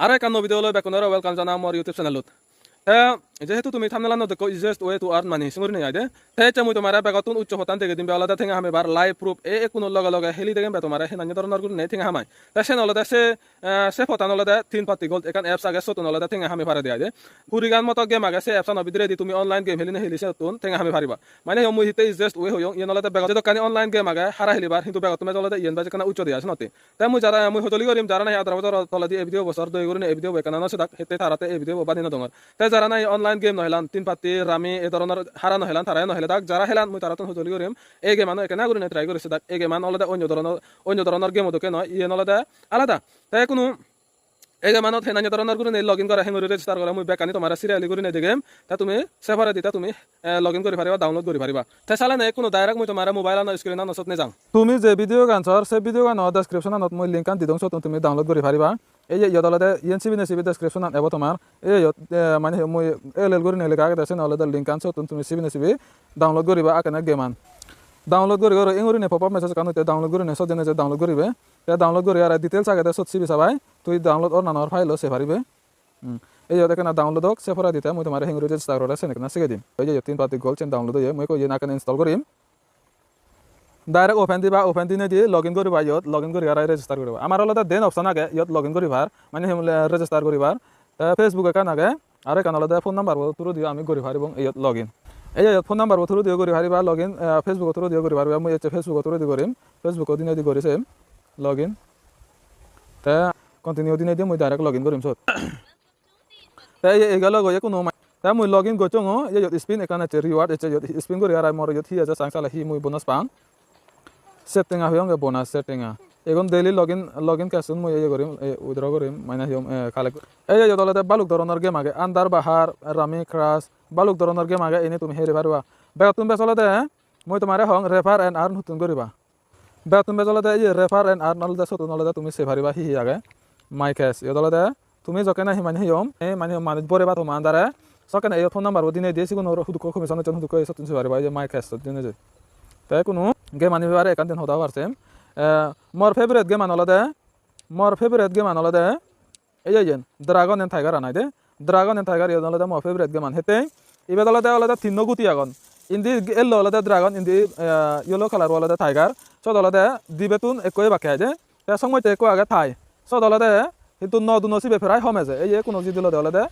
আরে কান্ন ভিডিও লৈ বেকনৰ ওয়েলকাম জানা মোৰ ইউটিউব চেনেলত যেহেতু তুমি থামনেলা নদেখো easiest way to earn money সিঙ্গুরি নাই দে তেছে মই তোমার বেগতুন উচ্চ হতান থেকে দিম বেলাদা থেকে আমি বার লাইভ প্রুফ কোনো লগে হেলি দেখেন তোমার হেনানি ধরনের গুণ নেই থেকে হামাই তেছে নলদা সে ফতা নলদা তিন পাতি গোল্ড একান অ্যাপস আগে সত নলদা থেকে আমি পারে দিয়া দে কুরিগান মতো গেম আগে সে অ্যাপস নবিদ্রে দি তুমি অনলাইন গেম হেলি হেলিছে তুন থেকে আমি পারিবা মানে মই হিতে ইজিয়েস্ট ওয়ে হইং ইয়ে নলদা বেগত দোকানি অনলাইন গেম আগে হারা হেলিবার কিন্তু বেগত তুমি নলদা ইয়েন বাজে কানা উচ্চ দিয়া আছে নতে তাই মই যারা মই হতলি করিম যারা নাই আদরা বছর তলদি এই ভিডিও বছর দই করিন এই ভিডিও বেকানা নছে তাক হেতে তারাতে এই ভিডিও বাদিনা দঙর তাই যারা নাই অনলাইন গেম নহলান তিন পাতি রামি এই ধরনের হারা নহলান তারাই নহলে তাক যারা হেলান মই তারাতন হজলি করিম এই গেম আনো একানা করিনে ট্রাই করিছে তাক এই গেম আনো অলদা অন্য ধরনের গেম ওদকে নয় ইয়ে নলদা আলাদা তাই কোনো এই গেমানত হেনানি ধরনের করে লগ ইন করা হেঙুরি রেজিস্টার করা মই বেকানি তোমার সিরিয়ালি করে নেই গেম তা তুমি সেভারে দিতা তুমি লগ ইন করে পারিবা ডাউনলোড করে পারিবা তাই চালে নাই কোনো ডাইরেক্ট মই তোমার মোবাইল আনো স্ক্রিন আনো সত নে যাং তুমি যে ভিডিও গান সর সে ভিডিও গান ডেসক্রিপশন আনত মই লিংক আন দি দং সত তুমি ডাউনলোড করে পারিবা এই যে ইয়দলতে ইএনসিবি নেসিবি ডেসক্রিপশন আন এব তোমার এই মানে মই এল করে নেলে কাগে দেছে নলদা লিংক আন সত তুমি সিবি নেসিবি ডাউনলোড করিবা আকেনা গেম আন ডাউনলোড করে ইংরি নে পপআপ মেসেজ কানো তে ডাউনলোড করে নে সত জেনে যে ডাউনলোড করিবে তে ডাউনলোড করে আর ডিটেইলস আগে দে সত সিবি সবাই তুই ডাউনলোড অর নানর ফাইল সে পারিবে এই যে দেখেন ডাউনলোড হোক সে ফরা দিতে মই তোমার হেঙ্গুরি রেজিস্টার করে আছে না শিখে দিম এই যে তিন পাতি গোল চেন ডাউনলোড হয়ে মই কই না কেন ইনস্টল করিম ডাইরেক্ট ওপেন দিনে দিয়ে লগ ইন করিবা ইয়ত লগ ইন করি আর রেজিস্টার করিবা আমার হলো দেন অপশন আগে ইয়ত লগ ইন করিবার মানে রেজিস্টার করিবার ফেসবুক একান আগে আর একান হলো ফোন নাম্বার থ্রু দিয়ে আমি করি পারিব ইয়ত লগ ইন এই যে ফোন নাম্বার থ্রু দিয়ে করি পারিবা লগ ইন ফেসবুক থ্রু দিয়ে করি পারিবা মই ফেসবুক থ্রু দিয়ে করিম ফেসবুক দিনে দিয়ে করিছে লগ ইন তা কন্টিনিউ দিনে দিয়ে মই ডাইরেক্ট লগ ইন করিম সত তাই এই গেল গয়ে কোনো তাই মই লগ ইন গচং এই স্পিন একান আছে রিওয়ার্ড আছে স্পিন করি আর মর ইয়ত হি আছে সাংসালা হি মই বোনাস পাং সেটিং হিয়ং বোনাস সেটিং এখন ডেইলি লগ ইন কাসুন মই এই করিম উইথড্র করিম মাইনা হিয়ং কালেক্ট এই যে দলতে বালুক ধরনের গেম আগে আন্দার বাহার রামি ক্রাশ বালুক ধরনের গেম আগে এনে তুমি হেরি পারবা বেতন বেচলতে মই তোমারে হং রেফার এন্ড আর্ন নতুন করিবা বেতন বেচলতে এই রেফার এন্ড আর্ন নলদে সত নলদে তুমি সে পারিবা হি আগে মাই ক্যাশ এই দলতে তুমি যকে না হিমানি হিয়ম এই মানে মানুষ পরে বা তোমার আন্দারে সকেন এই ফোন নাম্বার দিনে দিয়েছি কোনো হুদুক কমিশন হুদুক সতুন সে পারিবা এই যে মাই ক্যাশ দিনে যে তাই কোনো গেম আনি পারে একান দিন হতা পারছে মোর ফেভারিট গেম আনলদে এই যে ড্রাগন এন্ড টাইগার আনাই দে ড্রাগন এন্ড টাইগার ইয়ে মোর ফেভারিট গেম আন হেতে ইবে দলতে তিন গুটি আগন ইন্দি এল্লো হলদে ড্রাগন ইন্দি ইয়েলো কালার হলদে টাইগার সব দলতে দিবেতুন একই বাকি আছে তে সময়তে একো আগে ঠাই সব দলতে কিন্তু নসিবে ফেরাই হমে যে এই কোনো যদি দলতে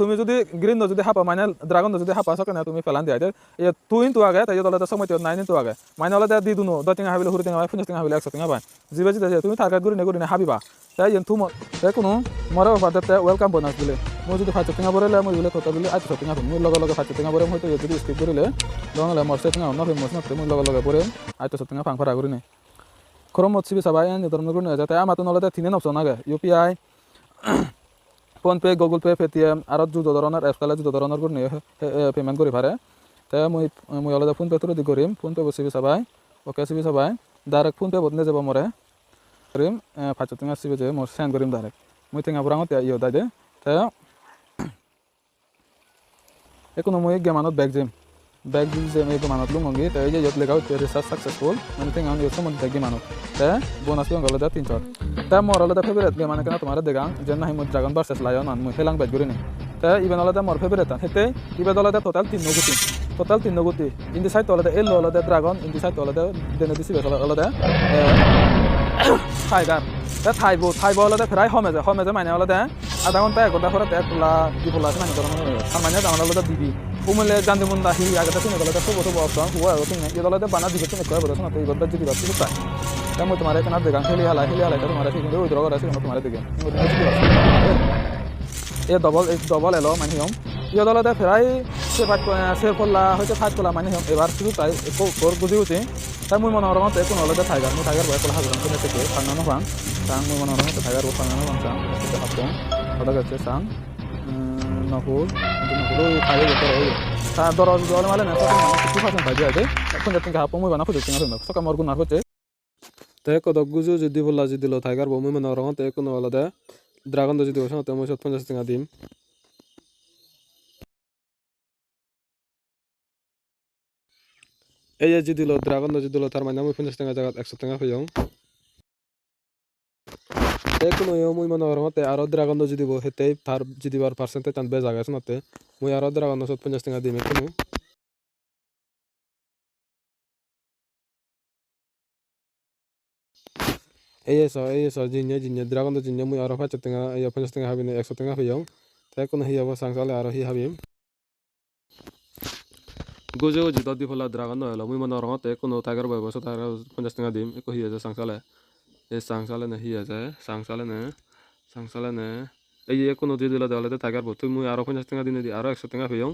তুমি যদি গ্রিন যদি হাপা মানে ড্রাগন যদি হাপা সকেন তুমি ফেলান দিয়া এই তুই তো আগে তাই দলতে সময়তে নাইন তো আগে মানে হলদে দি দুনো দশ টিঙা হাবিলে হুড়ি টিঙা পাই পঞ্চাশ টিঙা হাবিলে 100 টিঙা পাই জিবে জিতে তুমি টার্গেট করি হাবিবা তাই তুম তাই কোনো মরে বাদতে ওয়েলকাম বোনাস দিলে মই যদি 500 টিঙা বরেলে মই বলে কত বলে 800 টিঙা মই লগে 500 টিঙা বরে হয়তো যদি স্কিপ করিলে দঙলে মরছে টিঙা ন ফেমস না মই লগে বরে 800 টিঙা ফাংফারা করি নে খরম মত সিবি সবাই এনে ধরনের করে যাতে আমার তো নলতে তিন অপশন আগে UPI PhonePe Google Pay Paytm আর যুদ্ধ ধরনের অ্যাপস কালে যুদ্ধ ধরনের করে পেমেন্ট করি পারে তাই মই অলদা ফোনপে থ্রু দি করিম ফোনপে সিবি সবাই ওকে সিবি সবাই ডাইরেক্ট ফোনপে বদনে যাব মরে করিম 500 টিঙা সিবি যে মোর সেন্ড করিম ডাইরেক্ট মই টিঙা পুরাঙতে ইয়ে দাই দে তাই এখন মই গেমানত ব্যাগ যে এই গেমানত লুঙ্গি তাই যে ইয়ত লেখা হচ্ছে রিসার্চ সাকসেসফুল মানে টিঙা আমি সম্বন্ধে ব্যাগ গেমানত তাই বোনাস পেয়ে গেল 300 তাই মোর অলদা ফেভারিট গেম মানে কেন তোমার দেখাং যে না মই ড্রাগন ভার্সেস লায়ন আন মই হেলাং ব্যাগ করি নি তাই ইভেন অলদা মোর ফেভারিট হেতে ইভেন অলদা টোটাল 3 গুটি ইন দি সাইড অলদা এলো অলদা ড্রাগন ইন দি সাইড অলদা দেনে দিছি অলদা টাইগার তা থাইবো অলদা ফেরাই হমে যে মানে অলদা আধা ঘন্টা 1 ঘন্টা পরে একলা দিবলা আছে মানে ধরনের মানে আমার অলদা দিবি উমলে জানতে মন দাহি আগে তুমি অলদা সব অপশন হুয়া তুমি এই অলদা বানা দিবে তুমি কয় বড় না তো এই গদ্দা দিবি বাকি তো তাই তোমার এখানে দেখান খেলি হালাই তোমার কিন্তু ওই ধরনের আছে তোমার দেখেন এ ডবল এলো মানে হম ইয়ে দলতে ফেরাই সে করলা হয়তো ফাইট করলা মানে হম এবার শুধু তাই কোর বুঝি উঠি তাই মই মনে হরমতে কোনো অলদা টাইগার মই টাইগার বয় কলা হাজার থেকে থেকে ফান্নানো ফান সাং মই মনে হরমতে টাইগার বয় ফান্নানো ফান সাং হাতম ওটা গেছে সাং নকুল খাইয়ে যেতে রয়ে তা দর মালে না কিছু ফাঁসন পাই যায় এখন যাতে হাপ মই বানা খুঁজে সকা মর গুণ আর হচ্ছে তাই কদক গুজু যদি বললা যদি লো টাইগার বয় মই মনে হরমতে কোনো আলাদা ড্রাগন যদি বসে তো মই 50 টাকা দিম এই যে যদি লো ড্রাগন যদি লো তার মানে আমি 50 টাকা জায়গা 100 টাকা হইয়াম কোনো মুই মনে করো মতে আরো ড্রাগন যদি দিব হেতে তার যদি বার পার্সেন্টেজ টান বেজা গেছে নাতে মুই আরো ড্রাগন 50 টাকা দিমে কোনো এই জিনিয়া ড্রাগন জিনিয়া মুই আরো 50 টাকা 50 টাকা হাবি 100 টাকা হইও তাই কোনো হিয়াব সাংসালে আরো হি হাবিম গোজে গোজে দদি ফলা ড্রাগন হলো মুই মনে করো মতে কোনো টাইগার বয় বসে তার 50 টাকা দিম একো হিয়া যে সাংসালে এই সাংসালে না হিয়া যায় সাংসালে না এই কোনো দিয়ে দিলা দেওয়ালে টাইগার বই তুমি আরো 50 টাকা দিনে দি আরো 100 টাকা হইও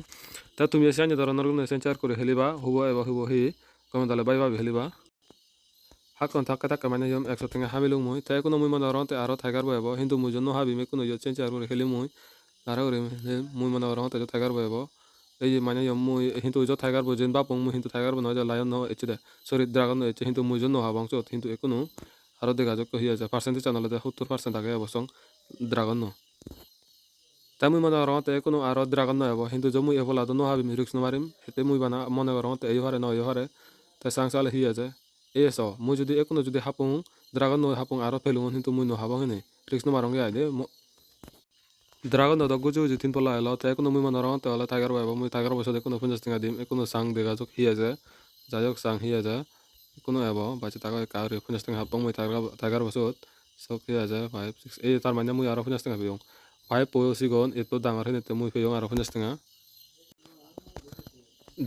তা তুমি এসে আনি ধরনের কোনো সেন্সার করে হেলিবা হুবো এবা হুবো হি কমে তাহলে বাইবা হেলিবা হাকন থাকা মানে ইয়ম 100 টাকা হাবিলুং মুই তাই কোনো মুই মনে রতে আরো টাইগার বইব কিন্তু মুই জন্য হাবি মে কোনো সেন্সার করে হেলি মুই আরো করে মুই মনে রতে টাইগার বইব এই মানে ইয়ম মুই কিন্তু যে টাইগার বই যেন বাপং মুই কিন্তু টাইগার বই লায়ন ন এচে সরি ড্রাগন এচে কিন্তু মুই জন্য হাবাংছ কিন্তু একুনো আরো দেখা যোগ হিয়া যায় পার্সেন্টেজ জানালে 70% আগে অবশ্য ড্রাগন তাই মুই মনে রতে কোনো আরো ড্রাগন নব কিন্তু যে মুই এফলা তো নহাবি রিক্স নমারিম হেতে মুই বানা মনে রতে এই হারে নয় হারে তাই সাংসালে হিয়া যায় এস মুই যদি একুনো যদি হাপং ড্রাগন নয় হাপং আরো ফেলুন কিন্তু মুই নহাবং হেনে রিক্স নমারঙ্গে আইদে ড্রাগন নদ গুজু যদি তিন পলা এলো তাই কোনো মুই মনে রতে হলে টাইগার বাইব মুই টাইগার বসে কোনো 50 টাকা দিম একুনো সাং দেখা যোগ হিয়া যায় যাই হোক সাং হিয়া যায় কোনো এব বাচ্চা টাকা কাউরে 50 টাকা হাপং মুই টাইগার বসত সব হিয়া যায় 5 6 এই তার মানে মুই আরো 50 টাকা পেয়ং 5 পয়সিগন এত ডাঙর হেনেতে মুই পেয়ং আরো 50 টাকা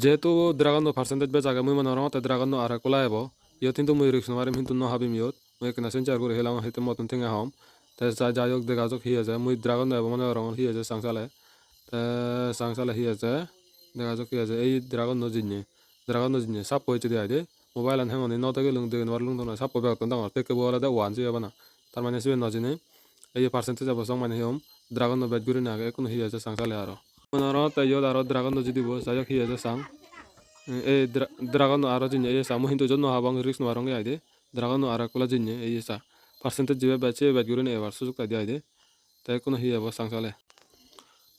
যেহেতু ড্রাগন পার্সেন্টেজ বে জায়গা মুই মনে রতে ড্রাগন আর কোলা এব ইয়ত কিন্তু মুই রিক্স নমারিম কিন্তু নহাবিম ইয়ত মুই কেনা সেন্সার করে হেলাম হেতে মতন থেকে হম তাই যাই হোক দেখা যোগ হিয়া যায় মুই ড্রাগন এব মনে রঙ হিয়া যায় সাংসালে হিয়া যায় দেখা যোগ হিয়া যায় এই ড্রাগন জিনে সাপ হয়েছে দিয়ে দে মোবাইল আন হ্যাঁ ন থেকে লুং দেখেন লুং তো সাপ বেগত ডাঙর পেকে বলা দে ওয়ান যে না তার মানে সিবে নজিনে এই পার্সেন্টেজ অবশ্য মানে হিম ড্রাগন বেট গুরি না কোনো হিয়া যায় সাংসালে আরো মনে রত ইয়ত আরো ড্রাগন যদি বো যাই হোক হিয়া যায় সাং এই ড্রাগন আরো জিনে এই সামু কিন্তু জন্য হাবাং রিক্স নমারঙ্গে আইদে ড্রাগন আর কোলা জিনে এই সা পার্সেন্টেজ জিবে বেচে বেট গুরি না এবার সুযোগ তাই আইদে তাই কোনো হিয়া বো সাংসালে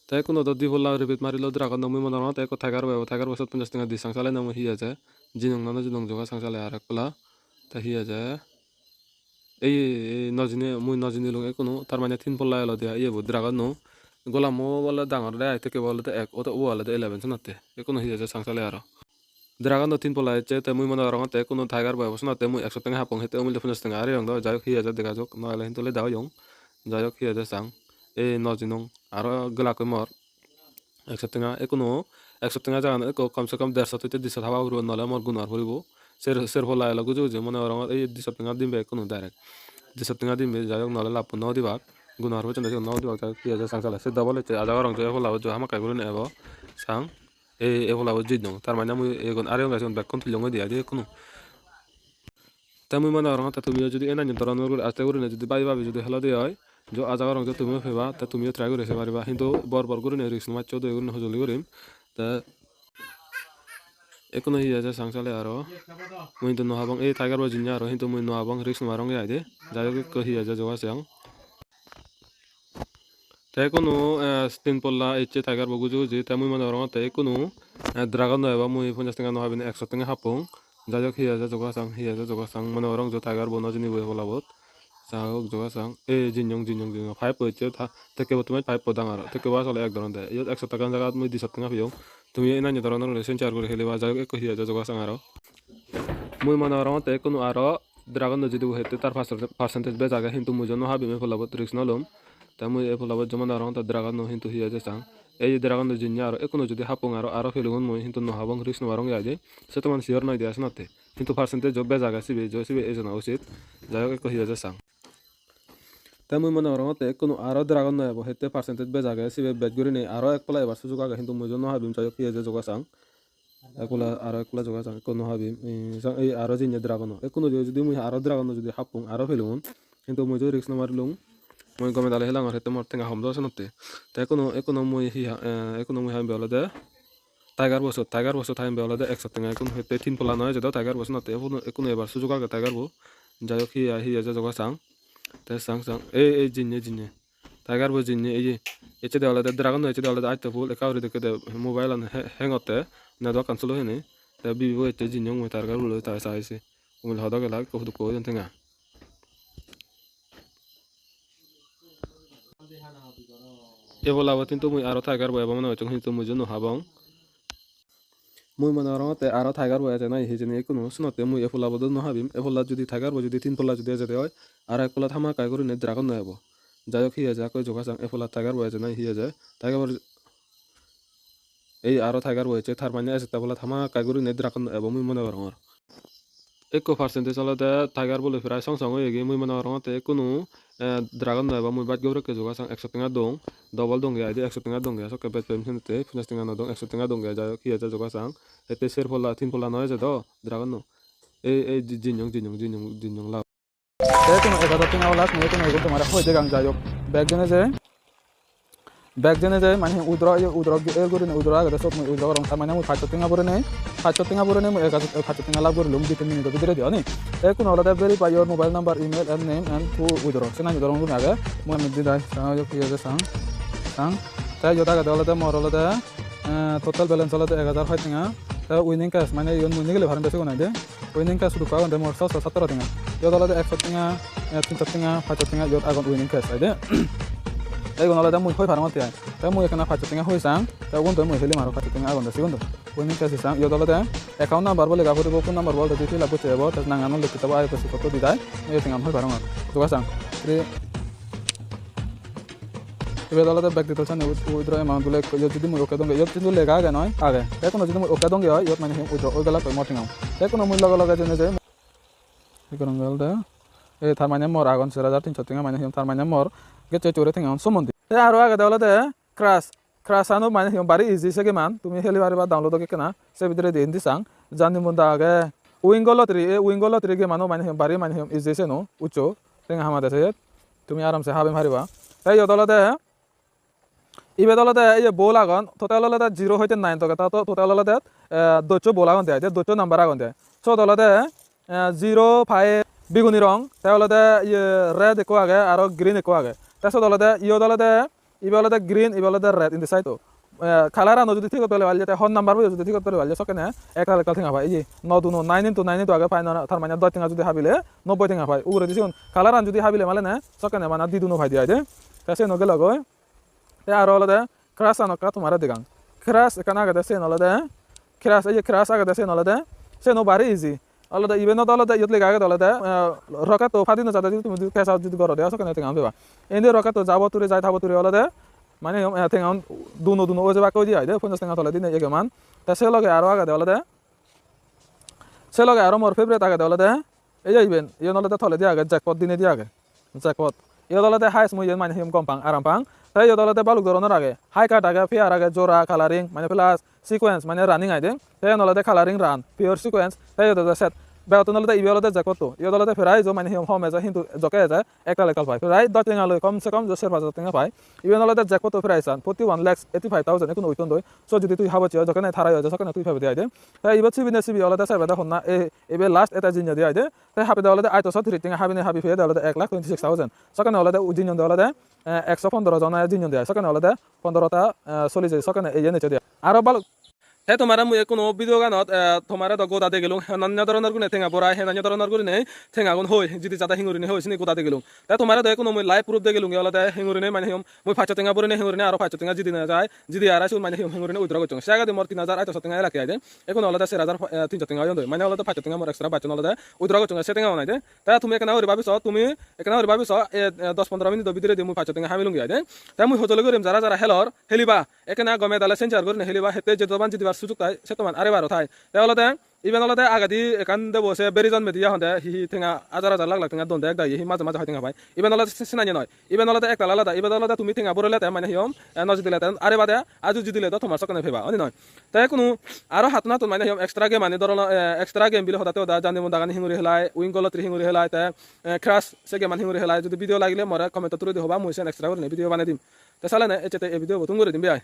তাই কোনো দদি বললা রিপিট মারিলো ড্রাগন নমি মনে রত এক থাকার বছর 50 টাকা দি সাংসালে নাম হিয়া যায় জিনং নানো জিনং জগা সাংসালে আর কোলা তাই হিয়া যায় এই নজিনে মুই নজিনে লুং কোনো তার মানে তিন পল্লা এলো দিয়া ইয়ে ড্রাগন নো গোলাম বলে ডাঙর দেয় থেকে বলে এক ও তো ও আলাদা 11 শোনাতে কোনো হিয়া যায় সাংসালে আরো ড্রাগন তিন পলা হচ্ছে তাই মুই মনে রঙতে কোনো টাইগার বয় বসে নাতে মুই 100 টাকা হাপং হেতে মুই 50 টাকা আরে রঙ যাই হোক হিয়া যায় দেখা যোগ নয়লা হিন্তলে দাও ইয়ং যাই হোক হিয়া যায় সাং এই নজিনং আরো গলাকে মর 100 টাকা কোনো 100 টাকা জাগান কমসে কম 150 থেকে 200 হাওয়া উড়ব নলে মর গুনার হরিব সের ফলা এলো গুজু যে মনে রঙ এই 200 টাকা দিবে কোনো ডাইরেক্ট 200 টাকা দিবে যাই হোক নলে লাভ ন দিবা গুনার হচ্ছে না ন দিবা যাই হিয়া যায় সাংসালে সে ডাবল হচ্ছে আজা রঙ যায় ফলা যে হামা কাইগুলো নেব সাং এগুলা জিত নং তার মানে মুই এগুন আরে গাছ ব্যাকন তুলঙ্গ দিয়া দিয়ে কোনো তা মুই মানে রঙ তা তুমিও যদি এনা নিন ধরনের করে আস্তে করে যদি বাই ভাবি যদি হেলা দিয়ে হয় যে আজা রঙ যে তুমিও ফেবা তা তুমিও ট্রাই করে ফেবা পারিবা কিন্তু বর করে নে রিক্স মাছ চোদ্দ এগুলো হজলি করিম তা এখনো হিয়া যায় সাংসালে আরো মুই তো নহাবং এই টাইগার বা জিনিয়া আরো কিন্তু মুই নহাবং রিক্স মারঙ্গে আইদে যাই হোক হিয়া যায় জগা সিয়াং তাই কোনো তিন পল্লা ইচ্ছে টাইগার বগুজু যে তাই মুই মানে রঙ তাই কোনো ড্রাগন নয় মুই 50 টাকা নহাবিন 100 টাকা হাপং যাই হোক হিয়া যায় জগা সাং মানে রঙ যে টাইগার বনো জিনি বই বলাবত যাই হোক জগা সাং এই জিনং 5 হচ্ছে থেকে তুমি 5 পদাং আর থেকে বা চলে এক ধরন দেয় 100 টাকা জায়গা মুই 200 টাকা পিও তুমি এই নানি ধরনের রেশন চার করে হেলিবা যাই হোক হিয়া যায় জগা সাং আরো মুই মানে রঙ তাই কোনো আরো ড্রাগন যদি হেতে তার পার্সেন্টেজ বে জায়গা কিন্তু মুই জন্য হাবি মে ফলাবত রিক্স নলম তাই মুই এ ফলাবত জমা রঙ তা ড্রাগন কিন্তু হিয়া যায় সাং এই ড্রাগন জিনিয়া আর এখনো যদি হাপং আরো ফেলুন মুই কিন্তু নহাবং রিক্স নমারং আইদে সেটা মানে শিওর নয় দিয়াস নাতে কিন্তু পার্সেন্টেজ বে জায়গা সিবে এই জানা উচিত যাই হোক হিয়া যায় সাং তাই মুই মনে রঙতে কোনো আরো ড্রাগন নয় হেতে পার্সেন্টেজ বে জায়গা সিবে বেট করে নেই আরো এক পলা এবার সুযোগ আগে কিন্তু মুই জন্য হাবিম যাই হোক হিয়া যায় জগা সাং একলা আরো একলা জগা সাং কোনো হাবিম এই আরো জিনিয়া ড্রাগন কোনো যদি মুই আরো ড্রাগন যদি হাপং আরো ফেলুন কিন্তু মুই যদি রিক্স নমারিলুম মই গমে দালে হেলাং আর হেতে মর টেঙ্গা হম দছ নতে তাই কোনো মুই হাম বেলা দে টাইগার বসো টাইম বেলা দে 100 টাকা এখন হেতে তিন পলা নয় যেটা টাইগার বসো নতে কোনো এবার সুযোগ আগে টাইগার বো যাই হোক হিয়া যা জগা সাং তাই সাং এই জিনে টাইগার বো জিনে এই এচে দেওয়ালে দে ড্রাগন এচে দেওয়ালে দে আইতে ফুল একাউরি দেখে দে মোবাইল আন হ্যাংতে না দোকান কানসল হেনে তা বিবো এচে জিনে মই টাইগার বলো তাই সাইছে উমল হদা গেলা কো জন্তেঙ্গা এবলাবো কিন্তু মুই আরো টাইগার বয়াবো মনে হচ্ছে কিন্তু মুই জন্য হাবং মুই মনে রঙতে আরো টাইগার বয়া যায় না হিজেনে কোনো শুনতে মুই এফুলাবো নহাবিম এফুলা যদি টাইগার বই যদি 3 পল্লা যদি যেতে হয় আর 1 পল্লা থামা কাই করে নে ড্রাগন নয়াব যাই হোক হিয়া যা কই যোগাসাং এফুলা টাইগার বয়া যায় না হিয়া যায় টাইগার এই আরো টাইগার বয়েছে তার মানে আছে তাবলা থামা কাই করে নে ড্রাগন নয়াব মুই মনে রঙ একো পার্সেন্টেজ আলাদা টাইগার বলে প্রায় সং সং হয়ে গিয়ে মুই মনে রঙতে কোনো ড্রাগন নয়াব মুই বাদ গৌরকে যোগাসাং 100 টাকা দং double dong ya, jadi 100 tengah dong ya, so kebet pensiun itu, 50 tengah dong ya, jadi kia jadi juga sang, itu share pola, tin pola noy jadi, dragon no, jinjong lah. Saya cuma 11 tengah ulas, mereka nego tuh marah, hoi degang jayok, back jene je, mana udra guru ne udra, ada sok udra orang sama mana 5 tengah buru ne, 5 tengah buru ne, 5 tengah lah buru lum di tempat itu bidra dia ni, saya cuma ulas verify your mobile number, email and name and who udra, senang udra orang tu naga, mau ambil di dah, sang jok kia je sang. তাই যত আগে দেওয়ালে মর হলে total balance হলে 1000 হয় টিঙা তা winning cash মানে ইয়ন মুনি গেলে ভারম বেশি কোনাই দে উইনিং ক্যাশ শুরু করা মর 170 টিঙা যত হলে 100 টিঙা 300 টিঙা 500 টিঙা যত আগত উইনিং ক্যাশ আই দে এই কোন হলে মুই হয় ভারম তে তাই মুই এখানে 500 টিঙা হই সাং তাই কোন তো মুই হেলি মারো 500 টিঙা আগত সিগন তো উইনিং ক্যাশ সাং যত হলে অ্যাকাউন্ট নাম্বার বলে গাফরে ফোন নাম্বার বল দিতে লাগবে চেবো তা নাঙানো লিখতে তবে আই পয়সা কত দিদাই এই টিঙা হয় ভারম যোগা সাং এবার আলাদা ব্যাগ দিতে চান উইথড্র অ্যামাউন্ট বলে যদি মুই ওকে দঙ্গে কিন্তু লেখা আগে নয় আগে তাই কোনো যদি মুই ওকে দঙ্গে হয় ইয়ত মানে উইথড্র ওইগুলা কই মটিঙাও তাই কোনো মুই লগা জেনে যে এই করং গলদা এই তার মানে মর আগন 4300 টিঙা মানে তার মানে মর গেছে চোরে টিঙাও সম্বন্ধে তাই আরো আগে দেওয়ালে ক্রাশ আনো মানে বাড়ি ইজি সেগে মান তুমি হেলি বাড়ি বা ডাউনলোড কে কেনা সে ভিতরে দিন দিসাং জানি মুন্দা আগে উইঙ্গলতরি গে মানো মানে বাড়ি মানে ইজি সে নো উচ্চ টিঙা হামাতে তুমি আরামসে হাবে মারিবা তাই যতলতে ইবে দলতে এই বল আগন টোটাল হলে 0 হইতে 9 টকা তা তো টোটাল হলে দৈচ বল আগন দেয় দৈচ নাম্বার আগন দেয় সো দলতে 0 5 বিগুনি রং তাহলে রেড একো আগে আর গ্রিন একো আগে তাছাড়া দলতে দলতে ইবে হলে গ্রিন ইবে হলে red in the side colour আনো যদি ঠিক করতে পারলে হন নাম্বার যদি ঠিক করতে পারলে সকেনে একটা লেখা থিঙা ভাই এই 9 9 আগে পাই না তার মানে 10 টিঙা যদি হাবিলে 90 টিঙা পাই উগরে দিছুন কালার আন যদি হাবিলে মানে না সকেনে মানে দিদুনো ভাই দিয়া দে তাছে নগে লগয় ya aro lade keras ano ka tumara degang keras kana aga se no lade keras aga se no lade se no bari easy alade even no lade yotle aga lade roka to fadino jada তুমি কেসা যদি গরো দেয়া সকেনে তেগাম দেবা এনে roka to jabo ture jai thabo ture lade মানে তেগাম দুনো ও যে বাকো দি আইদে 50 টাকা তলে দিনে এগমান তা সে লগে আরো আগা দেওয়া দে সে লগে আরো মোর ফেভারিট আগা দেওয়া দে এই যাইবেন এই নলতে তলে দি আগে জ্যাকপট দিনে দি আগে জ্যাকপট এই দলতে হাইস মুই মানে হিম কম পাং আরাম পাং তাই এই দলতে বালুক ধরনের আগে হাই কাট আগে ফিয়ার আগে জোড়া কালারিং মানে প্লাস সিকোয়েন্স মানে রানিং আইদে তাই নলতে কালারিং রান পিওর সিকোয়েন্স তাই দলতে সেট বেতন নলতে ইবেলতে জ্যাকপট এই দলতে ফেরাই যে মানে হিম হোম এজা কিন্তু জকে যায় একটা লেকাল পাই ফেরাই 10 টাকা লই কমসে কম 5000 টাকা পাই ইবে নলতে জ্যাকপট ফেরাইছান প্রতি 1,85,000 এখন ওইতন দই সো যদি তুই হাবছি যখন থারাই হয় যখন তুই ভাবে দেই দে তাই ইবে সিবি অলতে সাইবাদা হন্না এবে লাস্ট এটা জিনিয়া দেই দে তাই হাবে দেওয়ালে আইতো সব রিটিং হাবি ফে দেওয়ালে 1,26,000 সকানে অলতে জিনিয়ন দেওয়ালে 115 জন জিনিয়ন দেয় সকানে অলতে 15টা চলি যায় সকানে এই নেচে দেয় আর ভালো হে তোমারা মুই কোনো ভিডিও গানত তোমারা তো গোদাতে গেলুম নান্য ধরনের গুনে ঠেঙা পড়া হে নান্য ধরনের গুনে ঠেঙা গুণ হই যদি যাতা হিঙুরিনে হই সিনি গোদাতে গেলুম তাই তোমারা তো কোনো মুই লাইভ প্রুফ দে গেলুম গেলতে হিঙুরিনে মানে মুই 5 টেঙা পড়িনে হিঙুরিনে আর 5 টেঙা যদি না যায় যদি আর আসুন মানে হিঙুরিনে উদ্র করছং সেগাতে মোর 3,800 টেঙা রাখি আইদে এখন হলতে 4,300 টেঙা হই মানে হলতে 5 টেঙা মোর এক্সট্রা বাচ্চা হলতে উদ্র করছং সে টেঙা নাই দে তাই তুমি এখানে হরি ভাবিছ তুমি এখানে হরি ভাবিছ 10-15 মিনিট ভিতরে দি মুই 5 টেঙা হামিলুম আইদে তাই মুই হজলে করিম যারা হেলর হেলিবা এখানে গমে দালে সেন্সার করিনে হেলিবা হেতে যে দবান যদি বার সুযোগ তাই সে তো আরে বারো থাই তাহলে ইভেন হলে আগাদি এখান দেবো সে বেরিজন মেদিয়া হতে হি ঠেঙা হাজার লাখ ঠেঙা দন্দে এক দাই হি মাঝে হয় ঠেঙা ভাই ইভেন হলে সিনানি নয় ইভেন হলে একটা আলাদা ইভেন হলে তুমি ঠেঙা বরলে মানে হিম নজর দিলে আরে বাদে আজ যদি দিলে তো তোমার সকানে ফেবা অনি নয় তাই কোনো আরো হাত না তো মানে হিম এক্সট্রা গেম মানে ধরো এক্সট্রা গেম বিলে হতে ওদা জানি দাগান হিঙুরি হেলাই উইঙ্গলত হিঙুরি হেলাই তাই ক্রাশ সে গেম হিঙুরি হেলাই যদি ভিডিও লাগিলে মরে কমেন্ট তুলে দিব বা মুই এক্সট্রা করে ভিডিও বানাই দিম তা চালে না এতে এই ভিডিও বতুন করে দিম বেয়াই